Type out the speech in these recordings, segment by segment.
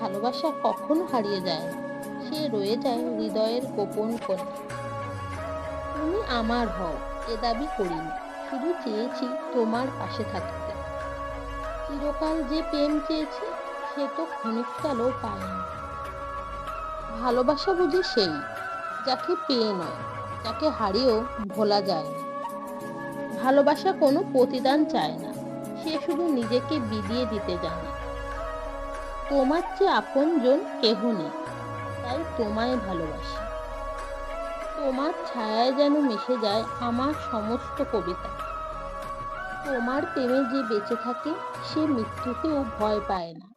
ভালোবাসা কখনো হারিয়ে যায় না, সে রয়ে যায় হৃদয়ের গোপন কোণে। তুমি আমার হও এ দাবি করিনি, শুধু চেয়েছি তোমার পাশে থাকতে। চিরকাল যে প্রেম চেয়েছি সে তো ক্ষণিককালও পায়নি। ভালোবাসা বুঝি সেই, যাকে পেয়ে নয়, যাকে হারিয়েও ভোলা যায় না। ভালোবাসা কোনো প্রতিদান চায় না, সে শুধু নিজেকে বিলিয়ে দিতে জানে। তোমার চেয়ে আপনজন কেহ নেই, তাই তোমায় ভালোবাসি। তোমার ছায়ায় যেন মিশে যায় আমার সমস্ত কবিতা। তোমার প্রেমে যে বেঁচে থাকে সে মৃত্যুকেও ভয় পায় না।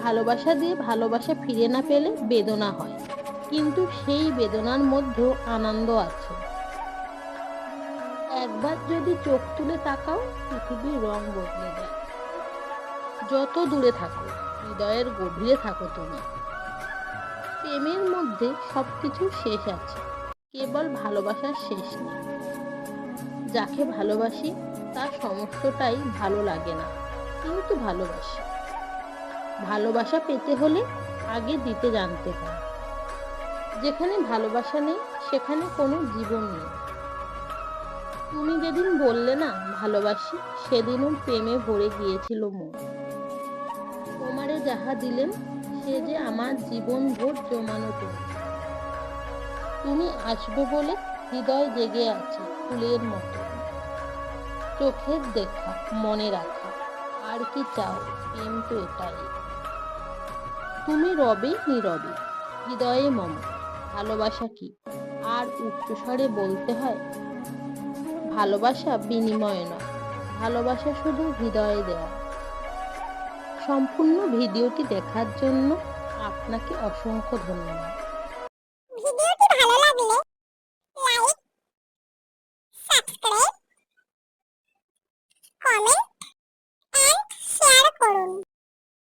ভালোবাসা দিয়ে ভালোবাসা ফিরে না পেলে বেদনা হয়, কিন্তু সেই বেদনার মধ্যেও আনন্দ আছে। একবার যদি চোখ তুলে তাকাও, পৃথিবীর রং বদলে যায়। যত দূরে থাকো, হৃদয়ের গভীরে থাকো তুমি। প্রেমের মধ্যে সবকিছু শেষ আছে, কেবল ভালোবাসার শেষ নেই। যাকে ভালোবাসি তার সমস্তটাই ভালো লাগে না, কিন্তু ভালোবাসি। ভালোবাসা পেতে হলে আগে দিতে জানতে হয়। যেখানে ভালোবাসা নেই সেখানে কোনো জীবন নেই। তুমি যেদিন বললে না ভালোবাসি, সেদিনও প্রেমে ভরে গিয়েছিল মন। তোমারে যাহা দিলেন সে যে আমার জীবন ভোর জমানো তুমি। তুমি আসবে বলে হৃদয় জেগে আছে ফুলের মতো। চোখের দেখা, মনে রাখা, আর কি চাও, প্রেম তো এটাই। তুমি রবে নীরবে, হৃদয়ে মম। ভালোবাসা কি আর উচ্চস্বরে বলতে হয়? ভালোবাসা বিনিময় নয়, ভালোবাসা শুধু হৃদয়ে দেওয়া। সম্পূর্ণ ভিডিওটি দেখার জন্য আপনাকে অসংখ্য ধন্যবাদ। ভিডিওটি ভালো লাগলে লাইক, সাবস্ক্রাইব, কমেন্ট